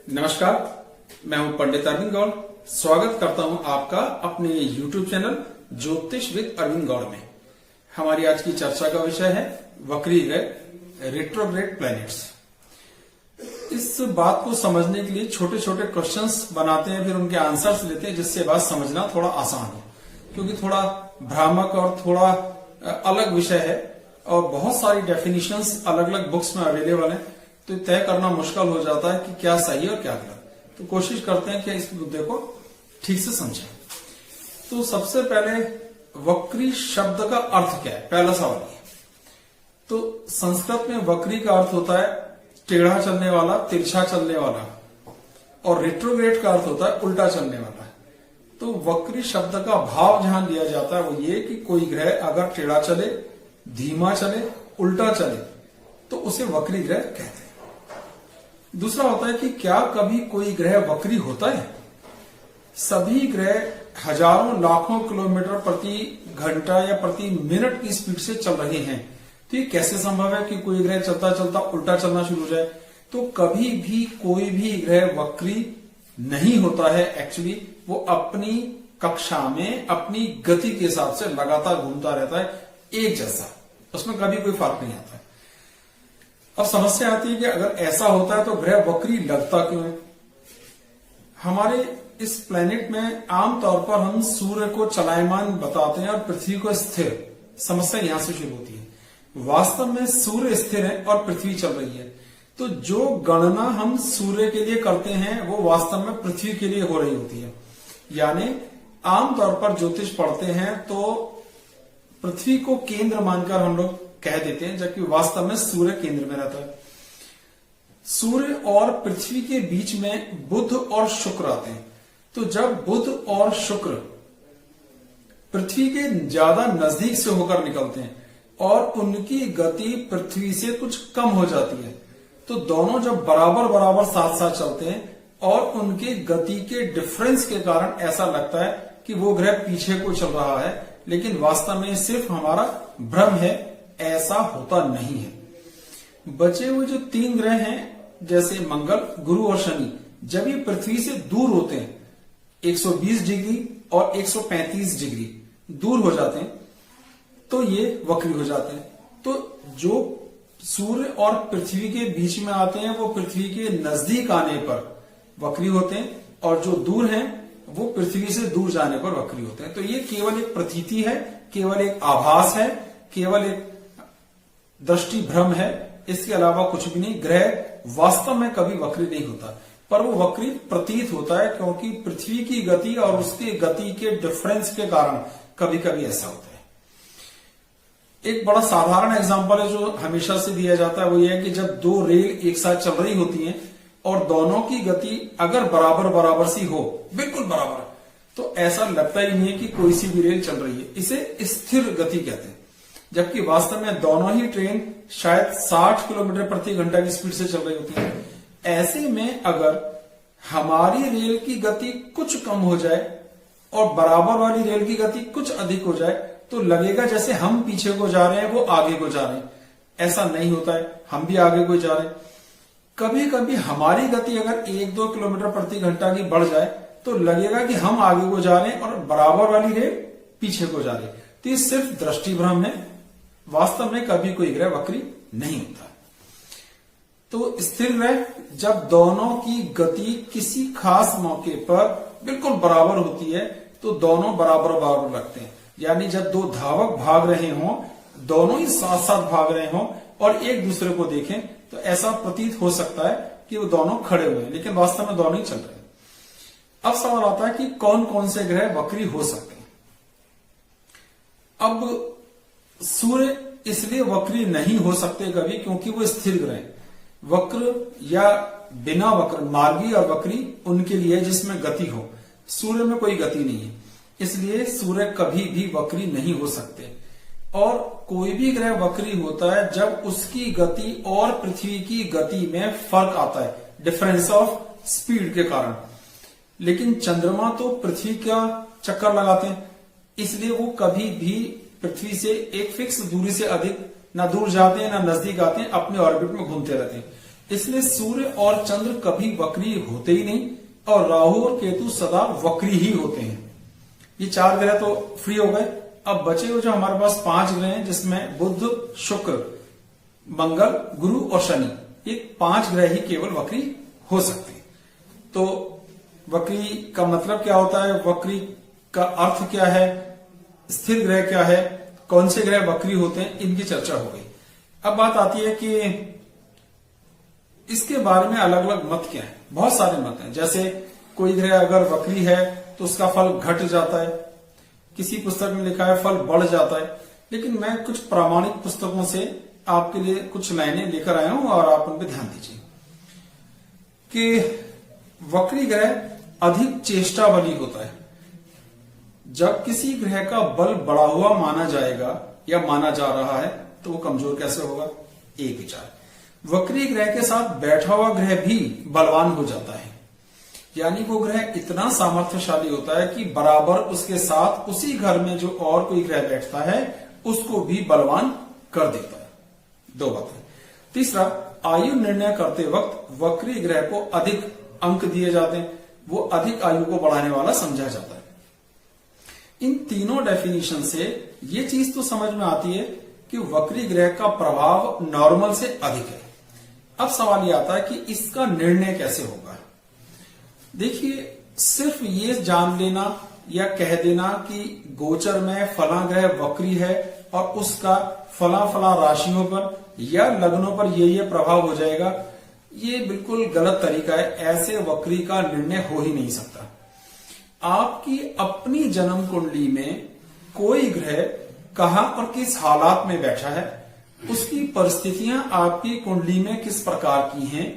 नमस्कार, मैं हूं पंडित अरविंद गौड़। स्वागत करता हूं आपका अपने YouTube चैनल ज्योतिष विद अरविंद गौड़ में। हमारी आज की चर्चा का विषय है वक्री ग्रह, रेट्रोग्रेड प्लैनेट्स। इस बात को समझने के लिए छोटे छोटे क्वेश्चंस बनाते हैं, फिर उनके आंसर्स लेते हैं, जिससे बात समझना थोड़ा आसान हो, क्योंकि थोड़ा भ्रामक और थोड़ा अलग विषय है और बहुत सारी डेफिनेशंस अलग अलग बुक्स में अवेलेबल है, तो तय करना मुश्किल हो जाता है कि क्या सही और क्या गलत। तो कोशिश करते हैं कि इस मुद्दे को ठीक से समझें। तो सबसे पहले वक्री शब्द का अर्थ क्या है, पहला सवाल ये। तो संस्कृत में वक्री का अर्थ होता है टेढ़ा चलने वाला, तिरछा चलने वाला, और रेट्रोग्रेड का अर्थ होता है उल्टा चलने वाला। तो वक्री शब्द का भाव जहां लिया जाता है वो ये कि कोई ग्रह अगर टेढ़ा चले, धीमा चले, उल्टा चले तो उसे वक्री ग्रह कहते हैं। दूसरा होता है कि क्या कभी कोई ग्रह वक्री होता है? सभी ग्रह हजारों लाखों किलोमीटर प्रति घंटा या प्रति मिनट की स्पीड से चल रहे हैं, तो ये कैसे संभव है कि कोई ग्रह चलता चलता उल्टा चलना शुरू हो जाए? तो कभी भी कोई भी ग्रह वक्री नहीं होता है। एक्चुअली वो अपनी कक्षा में अपनी गति के हिसाब से लगातार घूमता रहता है, एक जैसा, उसमें कभी कोई फर्क नहीं आता है। अब समस्या आती है कि अगर ऐसा होता है तो ग्रह वक्री लगता क्यों है? हमारे इस प्लेनेट में आमतौर पर हम सूर्य को चलायमान बताते हैं और पृथ्वी को स्थिर। समस्या यहां से शुरू होती है। वास्तव में सूर्य स्थिर है और पृथ्वी चल रही है, तो जो गणना हम सूर्य के लिए करते हैं वो वास्तव में पृथ्वी के लिए हो रही होती है। यानी आमतौर पर ज्योतिष पढ़ते हैं तो पृथ्वी को केंद्र मानकर हम लोग कह देते हैं, जबकि वास्तव में सूर्य केंद्र में रहता है। सूर्य और पृथ्वी के बीच में बुध और शुक्र आते हैं। तो जब बुध और शुक्र पृथ्वी के ज्यादा नजदीक से होकर निकलते हैं और उनकी गति पृथ्वी से कुछ कम हो जाती है, तो दोनों जब बराबर बराबर साथ साथ चलते हैं और उनके गति के डिफरेंस के कारण ऐसा लगता है कि वो ग्रह पीछे को चल रहा है, लेकिन वास्तव में सिर्फ हमारा भ्रम है, ऐसा होता नहीं है। बचे हुए जो तीन ग्रह हैं जैसे मंगल, गुरु और शनि, जब ये पृथ्वी से दूर होते हैं 120 डिग्री और 135 डिग्री दूर हो जाते हैं तो ये वक्री हो जाते हैं। तो जो सूर्य और पृथ्वी के बीच में आते हैं वो पृथ्वी के नजदीक आने पर वक्री होते हैं, और जो दूर हैं वो पृथ्वी से दूर जाने पर वक्री होते हैं। तो ये केवल एक प्रतीति है, केवल एक आभास है, केवल एक दृष्टि भ्रम है, इसके अलावा कुछ भी नहीं। ग्रह वास्तव में कभी वक्री नहीं होता, पर वो वक्री प्रतीत होता है, क्योंकि पृथ्वी की गति और उसकी गति के डिफरेंस के कारण कभी कभी ऐसा होता है। एक बड़ा साधारण एग्जांपल है जो हमेशा से दिया जाता है, वो ये है कि जब दो रेल एक साथ चल रही होती हैं और दोनों की गति अगर बराबर बराबर सी हो, बिल्कुल बराबर, तो ऐसा लगता ही नहीं है कि कोई सी भी रेल चल रही है। इसे स्थिर गति कहते हैं, जबकि वास्तव में दोनों ही ट्रेन शायद 60 किलोमीटर प्रति घंटा की स्पीड से चल रही होती है। ऐसे में अगर हमारी रेल की गति कुछ कम हो जाए और बराबर वाली रेल की गति कुछ अधिक हो जाए तो लगेगा जैसे हम पीछे को जा रहे हैं, वो आगे को जा रहे हैं। ऐसा नहीं होता है, हम भी आगे को जा रहे हैं। कभी कभी हमारी गति अगर 1-2 किलोमीटर प्रति घंटा की बढ़ जाए तो लगेगा कि हम आगे को जा रहे हैं और बराबर वाली रेल पीछे को जा रही है। तो ये सिर्फ दृष्टि भ्रम है, वास्तव में कभी कोई ग्रह वक्री नहीं होता। तो स्थिर ग्रह जब दोनों की गति किसी खास मौके पर बिल्कुल बराबर होती है तो दोनों बराबर बराबर लगते हैं। यानी जब दो धावक भाग रहे हों, दोनों ही साथ साथ भाग रहे हों और एक दूसरे को देखें तो ऐसा प्रतीत हो सकता है कि वो दोनों खड़े हुए हैं, लेकिन वास्तव में दोनों ही चल रहे हैं। अब सवाल आता है कि कौन कौन से ग्रह वक्री हो सकते हैं। अब सूर्य इसलिए वक्री नहीं हो सकते कभी, क्योंकि वो स्थिर ग्रह है। वक्र या बिना वक्र, मार्गी और वक्री उनके लिए जिसमें गति हो, सूर्य में कोई गति नहीं है, इसलिए सूर्य कभी भी वक्री नहीं हो सकते। और कोई भी ग्रह वक्री होता है जब उसकी गति और पृथ्वी की गति में फर्क आता है, डिफरेंस ऑफ स्पीड के कारण। लेकिन चंद्रमा तो पृथ्वी का चक्कर लगाते हैं, इसलिए वो कभी भी पृथ्वी से एक फिक्स दूरी से अधिक ना दूर जाते हैं ना नजदीक आते हैं, अपने ऑर्बिट में घूमते रहते हैं। इसलिए सूर्य और चंद्र कभी वक्री होते ही नहीं और राहु और केतु सदा वक्री ही होते हैं। ये 4 ग्रह तो फ्री हो गए। अब बचे हुए जो हमारे पास 5 ग्रह हैं, जिसमें बुध, शुक्र, मंगल, गुरु और शनि, ये 5 ग्रह ही केवल वक्री हो सकते हैं। तो वक्री का मतलब क्या होता है, वक्री का अर्थ क्या है, स्थिर ग्रह क्या है, कौन से ग्रह वक्री होते हैं, इनकी चर्चा हो गई। अब बात आती है कि इसके बारे में अलग अलग मत क्या है। बहुत सारे मत हैं। जैसे कोई ग्रह अगर वक्री है तो उसका फल घट जाता है, किसी पुस्तक में लिखा है फल बढ़ जाता है। लेकिन मैं कुछ प्रामाणिक पुस्तकों से आपके लिए कुछ लाइनें लेकर आया हूं और आप उन पर ध्यान दीजिए कि वक्री ग्रह अधिक चेष्टा बली होता है। जब किसी ग्रह का बल बढ़ा हुआ माना जाएगा या माना जा रहा है तो वो कमजोर कैसे होगा। एक विचार, वक्री ग्रह के साथ बैठा हुआ ग्रह भी बलवान हो जाता है, यानी वो ग्रह इतना सामर्थ्यशाली होता है कि बराबर उसके साथ उसी घर में जो और कोई ग्रह बैठता है उसको भी बलवान कर देता है। 2 बातें। तीसरा, आयु निर्णय करते वक्त वक्री ग्रह को अधिक अंक दिए जाते हैं, वो अधिक आयु को बढ़ाने वाला समझा जाता है। इन तीनों डेफिनेशन से ये चीज तो समझ में आती है कि वक्री ग्रह का प्रभाव नॉर्मल से अधिक है। अब सवाल ये आता है कि इसका निर्णय कैसे होगा। देखिए, सिर्फ ये जान लेना या कह देना कि गोचर में फला ग्रह वक्री है और उसका फला फला राशियों पर या लग्नों पर ये प्रभाव हो जाएगा, ये बिल्कुल गलत तरीका है। ऐसे वक्री का निर्णय हो ही नहीं सकता। आपकी अपनी जन्म कुंडली में कोई ग्रह कहां और किस हालात में बैठा है, उसकी परिस्थितियां आपकी कुंडली में किस प्रकार की हैं,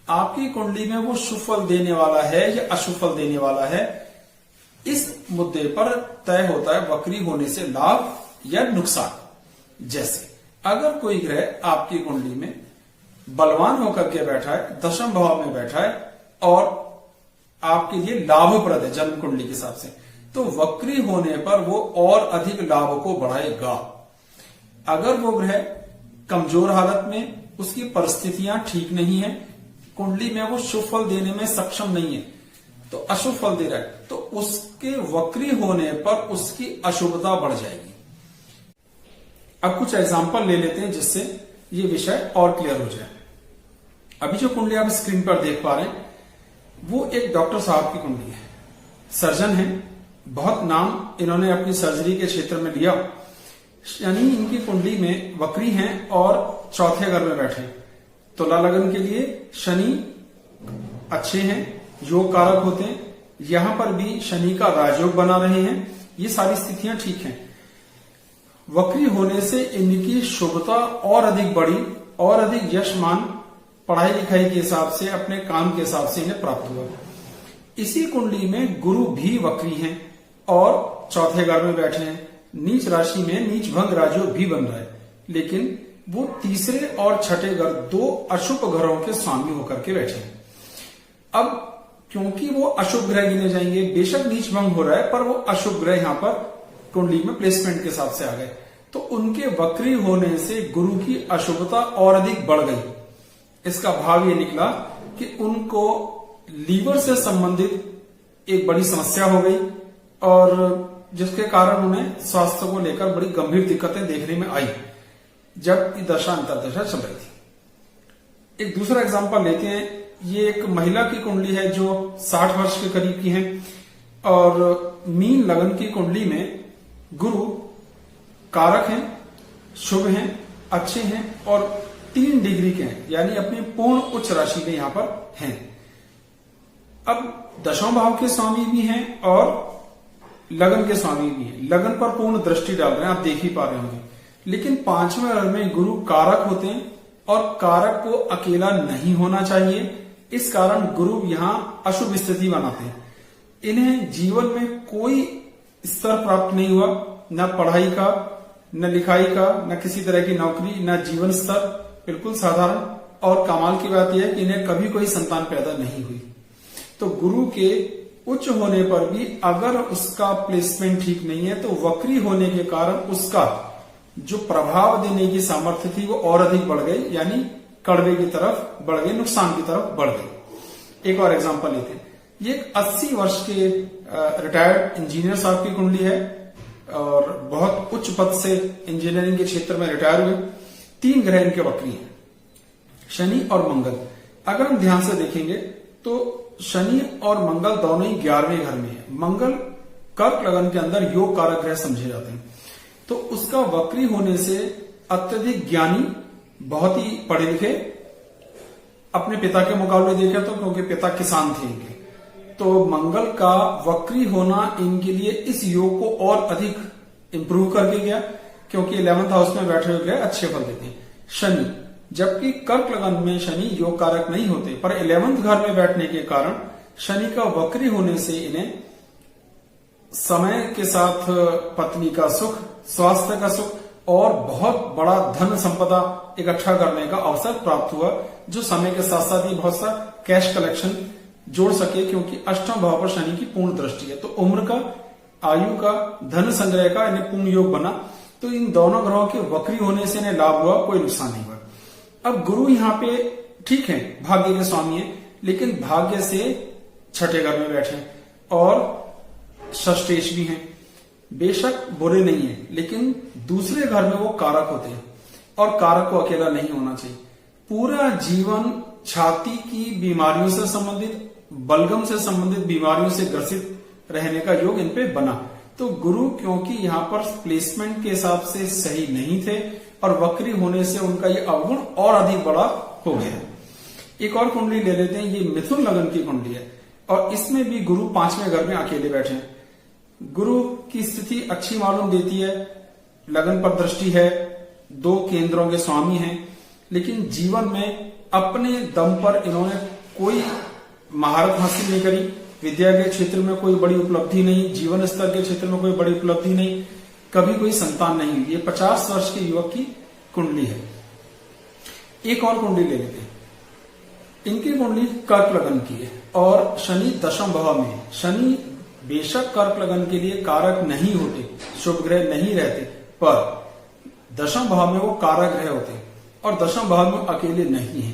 आपकी कुंडली में वो शुभ फल देने वाला है या अशुभ फल देने वाला है, इस मुद्दे पर तय होता है वक्री होने से लाभ या नुकसान। जैसे अगर कोई ग्रह आपकी कुंडली में बलवान होकर के बैठा है, दशम भाव में बैठा है और आपके लिए लाभप्रद है जन्म कुंडली के हिसाब से, तो वक्री होने पर वो और अधिक लाभ को बढ़ाएगा। अगर वो ग्रह कमजोर हालत में, उसकी परिस्थितियां ठीक नहीं है, कुंडली में वो शुभ फल देने में सक्षम नहीं है, तो अशुभ फल दे रहा है, तो उसके वक्री होने पर उसकी अशुभता बढ़ जाएगी। अब कुछ एग्जांपल ले लेते हैं जिससे ये विषय और क्लियर हो जाए। अभी जो कुंडली आप स्क्रीन पर देख पा रहे हैं वो एक डॉक्टर साहब की कुंडली है, सर्जन है, बहुत नाम इन्होंने अपनी सर्जरी के क्षेत्र में लिया। यानी इनकी कुंडली में वक्री हैं और चौथे घर में बैठे। तुला लगन के लिए शनि अच्छे हैं, योग कारक होते हैं, यहां पर भी शनि का राजयोग बना रहे हैं, ये सारी स्थितियां ठीक हैं। वक्री होने से इनकी शुभता और अधिक बढ़ी और अधिक यशमान पढ़ाई लिखाई के हिसाब से, अपने काम के हिसाब से इन्हें प्राप्त हुआ। इसी कुंडली में गुरु भी वक्री हैं और चौथे घर में बैठे हैं, नीच राशि में नीच भंग राजयोग भी बन रहा है, लेकिन वो तीसरे और छठे घर 2 अशुभ घरों के स्वामी होकर के बैठे हैं। अब क्योंकि वो अशुभ ग्रह गिने जाएंगे, बेशक नीच भंग हो रहा है पर वो अशुभ ग्रह यहां पर कुंडली में प्लेसमेंट के हिसाब से आ गए, तो उनके वक्री होने से गुरु की अशुभता और अधिक बढ़ गई। इसका भाव ये निकला कि उनको लीवर से संबंधित एक बड़ी समस्या हो गई और जिसके कारण उन्हें स्वास्थ्य को लेकर बड़ी गंभीर दिक्कतें देखने में आई जब दशा अंतरदशा चल रही थी। एक दूसरा एग्जांपल लेते हैं। ये एक महिला की कुंडली है जो 60 वर्ष के करीब की है और मीन लगन की कुंडली में गुरु कारक हैं, शुभ हैं, अच्छे हैं और 3 डिग्री के हैं, यानी अपनी पूर्ण उच्च राशि में यहां पर हैं। अब दशम भाव के स्वामी भी हैं और लगन के स्वामी भी हैं। लगन पर पूर्ण दृष्टि डाल रहे हैं, आप देख ही पा रहे होंगे। लेकिन 5वें घर में गुरु कारक होते हैं और कारक को अकेला नहीं होना चाहिए, इस कारण गुरु यहां अशुभ स्थिति बनाते हैं। इन्हें जीवन में कोई स्तर प्राप्त नहीं हुआ, न पढ़ाई का, न लिखाई का, न किसी तरह की नौकरी, न जीवन स्तर, बिल्कुल साधारण। और कमाल की बात यह है कि इन्हें कभी कोई संतान पैदा नहीं हुई। तो गुरु के उच्च होने पर भी अगर उसका प्लेसमेंट ठीक नहीं है तो वक्री होने के कारण उसका जो प्रभाव देने की सामर्थ्य थी वो और अधिक बढ़ गई, यानी कड़वे की तरफ बढ़ गई, नुकसान की तरफ बढ़ गई। एक और एग्जांपल लेते हैं। ये 80 वर्ष के रिटायर्ड इंजीनियर साहब की कुंडली है और बहुत उच्च पद से इंजीनियरिंग के क्षेत्र में रिटायर हुए। 3 ग्रह इनके वक्री हैं, शनि और मंगल। अगर हम ध्यान से देखेंगे तो शनि और मंगल दोनों ही 11वें घर में है। मंगल कर्क लगन के अंदर योग कारक ग्रह समझे जाते हैं, तो उसका वक्री होने से अत्यधिक ज्ञानी, बहुत ही पढ़े लिखे, अपने पिता के मुकाबले देखें तो क्योंकि पिता किसान थे इनके, तो मंगल का वक्री होना इनके लिए इस योग को और अधिक इंप्रूव करके गया, क्योंकि 11th हाउस में बैठे हुए ग्रह अच्छे फल देते हैं। शनि, जबकि कर्क लगन में शनि योग कारक नहीं होते, पर 11th घर में बैठने के कारण शनि का वक्री होने से इन्हें समय के साथ पत्नी का सुख, स्वास्थ्य का सुख और बहुत बड़ा धन संपदा इकट्ठा करने का अवसर प्राप्त हुआ, जो समय के साथ साथ ही बहुत सा कैश कलेक्शन जोड़ सके, क्योंकि अष्टम भाव पर शनि की पूर्ण दृष्टि है। तो उम्र का, आयु का, धन संग्रह का इन्हें पूर्ण योग बना। तो इन दोनों ग्रहों के वक्री होने से इन्हें लाभ हुआ, कोई नुकसान नहीं हुआ। अब गुरु यहाँ पे ठीक है, भाग्य के स्वामी है, लेकिन भाग्य से 6ठे घर में बैठे और षष्ठेश भी हैं। बेशक बुरे नहीं है, लेकिन दूसरे घर में वो कारक होते हैं और कारक को अकेला नहीं होना चाहिए। पूरा जीवन छाती की बीमारियों से संबंधित, बलगम से संबंधित बीमारियों से ग्रसित रहने का योग इन पे बना। तो गुरु क्योंकि यहाँ पर प्लेसमेंट के हिसाब से सही नहीं थे और वक्री होने से उनका ये अवगुण और अधिक बड़ा हो गया। एक और कुंडली ले लेते हैं, ये मिथुन लगन की कुंडली है और इसमें भी गुरु 5वें घर में अकेले बैठे हैं। गुरु की स्थिति अच्छी मालूम देती है, लगन पर दृष्टि है, 2 केंद्रों के स्वामी हैं, लेकिन जीवन में अपने दम पर इन्होंने कोई महारत हासिल नहीं करी। विद्या के क्षेत्र में कोई बड़ी उपलब्धि नहीं, जीवन स्तर के क्षेत्र में कोई बड़ी उपलब्धि नहीं, कभी कोई संतान नहीं हुई। ये 50 वर्ष के युवक की कुंडली है। एक और कुंडली ले लेते हैं। इनकी कुंडली कर्क लगन की है और शनि 10वें भाव में है। शनि बेशक कर्क लगन के लिए कारक नहीं होते, शुभ ग्रह नहीं रहते, पर 10वें भाव में वो कारक ग्रह होते और 10वें भाव में अकेले नहीं है।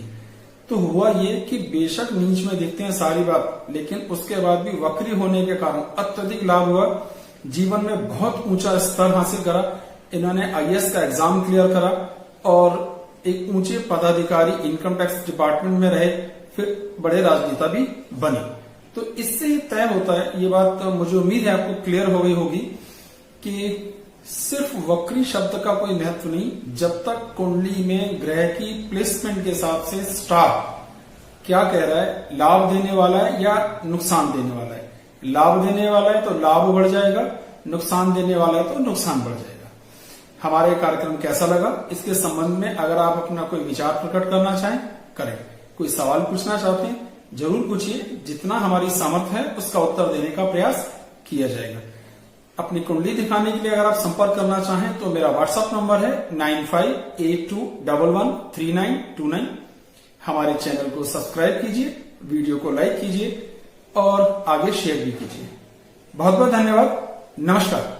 तो हुआ ये कि बेशक नीच में दिखते हैं सारी बात, लेकिन उसके बाद भी वक्री होने के कारण अत्यधिक लाभ हुआ। जीवन में बहुत ऊंचा स्तर हासिल करा, इन्होंने आईएएस का एग्जाम क्लियर करा और एक ऊंचे पदाधिकारी इनकम टैक्स डिपार्टमेंट में रहे, फिर बड़े राजनेता भी बने। तो इससे ही तय होता है, ये बात मुझे उम्मीद है आपको क्लियर हो गई होगी कि सिर्फ वक्री शब्द का कोई महत्व नहीं, जब तक कुंडली में ग्रह की प्लेसमेंट के हिसाब से स्टार क्या कह रहा है, लाभ देने वाला है या नुकसान देने वाला है। लाभ देने वाला है तो लाभ बढ़ जाएगा, नुकसान देने वाला है तो नुकसान बढ़ जाएगा। हमारा कार्यक्रम कैसा लगा, इसके संबंध में अगर आप अपना कोई विचार प्रकट करना चाहें करें, कोई सवाल पूछना चाहते हैं जरूर पूछिए, जितना हमारी सामर्थ्य है उसका उत्तर देने का प्रयास किया जाएगा। अपनी कुंडली दिखाने के लिए अगर आप संपर्क करना चाहें तो मेरा व्हाट्सएप नंबर है 9582113929। हमारे चैनल को सब्सक्राइब कीजिए, वीडियो को लाइक कीजिए और आगे शेयर भी कीजिए। बहुत बहुत धन्यवाद। नमस्कार।